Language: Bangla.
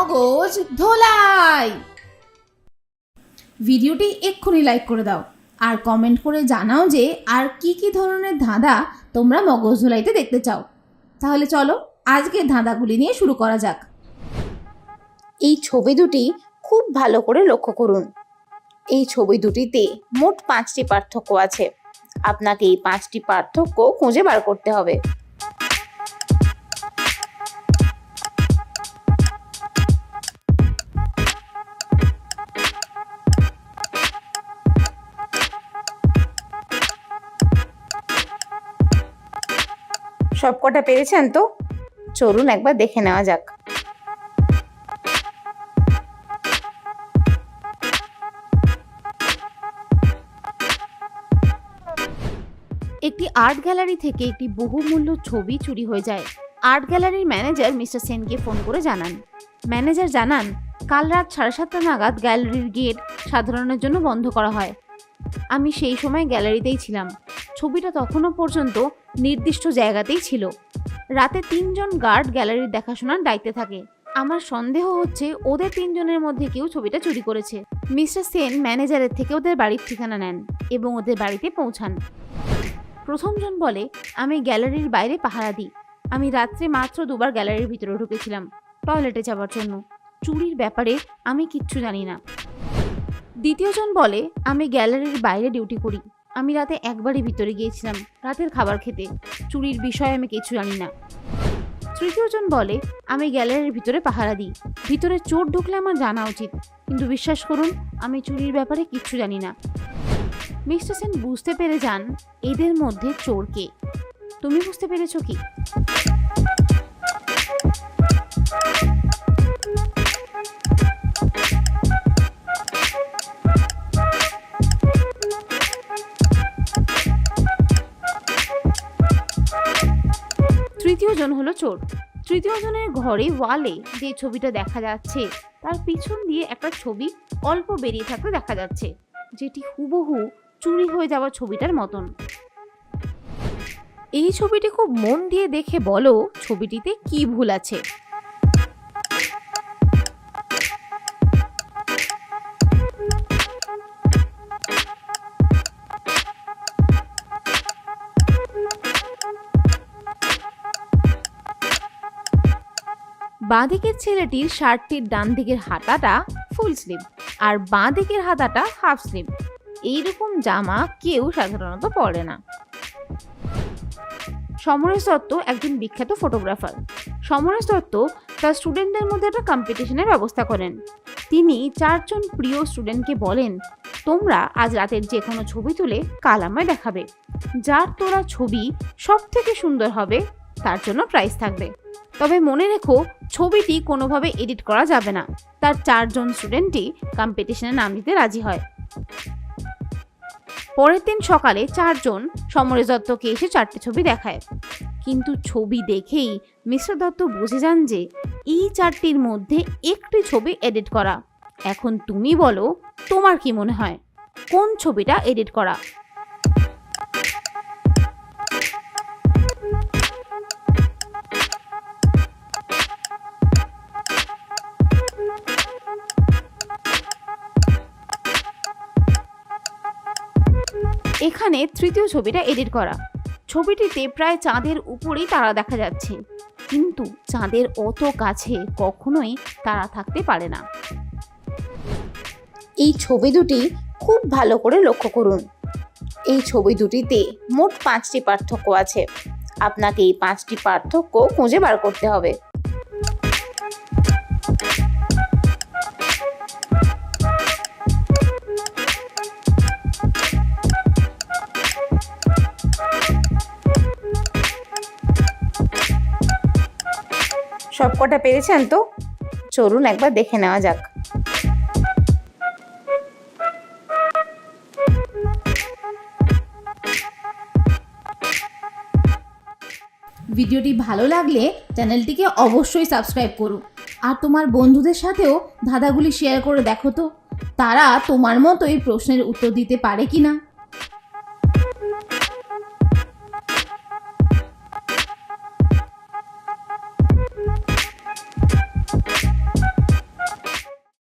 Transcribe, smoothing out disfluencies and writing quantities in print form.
মগজ ধোলাই। ভিডিওটি এক্ষুনি লাইক করে দাও আর কমেন্ট করে জানাও যে আর কি কি ধরনের ধাঁধা তোমরা মগজ ধোলাইতে দেখতে চাও। তাহলে চলো আজকের ধাঁধাগুলি নিয়ে শুরু করা যাক। এই ছবি দুটি খুব ভালো করে লক্ষ্য করুন। এই ছবি দুটিতে মোট 5টি পার্থক্য আছে। আপনাকে এই 5টি পার্থক্য খুঁজে বার করতে হবে। সবকটা পেরেছেন তো? চলুন একবার দেখে নেওয়া যাক। একটি আর্ট গ্যালারি থেকে একটি বহুমূল্য ছবি চুরি হয়ে যায়। আর্ট গ্যালারির ম্যানেজার মিস্টার সেনকে ফোন করে জানান। ম্যানেজার জানান, কাল রাত 7:30 নাগাদ গ্যালারির গেট সাধারণের জন্য বন্ধ করা হয়। আমি সেই সময় গ্যালারিতেই ছিলাম। ছবিটা তখনও পর্যন্ত নির্দিষ্ট জায়গাতেই ছিল। রাতে 3 জন গার্ড গ্যালারির দেখাশোনার দায়িত্বে থাকে। আমার সন্দেহ হচ্ছে ওদের 3 জনের মধ্যে কেউ ছবিটা চুরি করেছে। মিস্টার সেন ম্যানেজারের থেকে ওদের বাড়ির ঠিকানা নেন এবং ওদের বাড়িতে পৌঁছান। প্রথম জন বলে, আমি গ্যালারির বাইরে পাহারা দিই। আমি রাত্রে মাত্র 2বার গ্যালারির ভিতরে ঢুকেছিলাম টয়লেটে যাওয়ার জন্য। চুরির ব্যাপারে আমি কিচ্ছু জানি না। দ্বিতীয় জন বলে, আমি গ্যালারির বাইরে ডিউটি করি। আমি রাতে একবারই ভিতরে গিয়েছিলাম রাতের খাবার খেতে। চুরির বিষয়ে আমি কিছু জানি না। তৃতীয় জন বলে, আমি গ্যালারির ভিতরে পাহারা দিই। ভিতরে চোর ঢুকলে আমার জানা উচিত, কিন্তু বিশ্বাস করুন আমি চুরির ব্যাপারে কিচ্ছু জানি না। মিস্টার সেন বুঝতে পেরে যান এদের মধ্যে চোর কে। তুমি বুঝতে পেরেছো কি? তৃতীয় জন হলো চোর। তৃতীয় জনের ঘরে ওয়ালে যে ছবিটা দেখা যাচ্ছে তার পিছন দিয়ে একটা ছবি অল্প বেরিয়ে থাকতে দেখা যাচ্ছে, যেটি হুবহু চুরি হয়ে যাওয়া ছবিটার মতন। এই ছবিটি খুব মন দিয়ে দেখে বলো ছবিটিতে কি ভুল আছে। বাঁদিকের ছেলেটির শার্টটির ডান দিকের হাতাটা ফুল স্লিভ আর বাঁ দিকের হাতাটা হাফ স্লিভ। এইরকম জামা কেউ সাধারণত পরে না। সমরেশ দত্ত একজন বিখ্যাত ফটোগ্রাফার। সমরেশ দত্ত তার স্টুডেন্টদের মধ্যে একটা কম্পিটিশনের ব্যবস্থা করেন। তিনি 4 জন প্রিয় স্টুডেন্টকে বলেন, তোমরা আজ রাতের যে কোনো ছবি তুলে কাল আমায় দেখাবে। যার তোলা ছবি সব থেকে সুন্দর হবে তার জন্য প্রাইজ থাকবে। তবে মনে রেখো ছবিটি কোনোভাবে এডিট করা যাবে না। তার 4 জন স্টুডেন্টই কম্পিটিশনে নাম দিতে রাজি হয়। পরের দিন সকালে 4 জন সমরেশ দত্তকে এসে 4টি ছবি দেখায়। কিন্তু ছবি দেখেই মিস্টার দত্ত বুঝে যান যে এই 4টির মধ্যে একটি ছবি এডিট করা। এখন তুমি বলো তোমার কি মনে হয় কোন ছবিটা এডিট করা? এখানে তৃতীয় ছবিটা এডিট করা। ছবিটিতে প্রায় চাঁদের উপরেই তারা দেখা যাচ্ছে, কিন্তু চাঁদের অত কাছে কখনোই তারা থাকতে পারে না। এই ছবি দুটি খুব ভালো করে লক্ষ্য করুন। এই ছবি দুটিতে মোট 5টি পার্থক্য আছে। আপনাকে এই 5টি পার্থক্য খুঁজে বার করতে হবে। সবকটা পেরেছেন তো? চলুন একবার দেখে নেওয়া যাক। ভিডিওটি ভালো লাগলে চ্যানেলটিকে অবশ্যই সাবস্ক্রাইব করো আর তোমার বন্ধুদের সাথেও ধাঁধাগুলি শেয়ার করে দেখো তো তারা তোমার মতোই প্রশ্নের উত্তর দিতে পারে কিনা।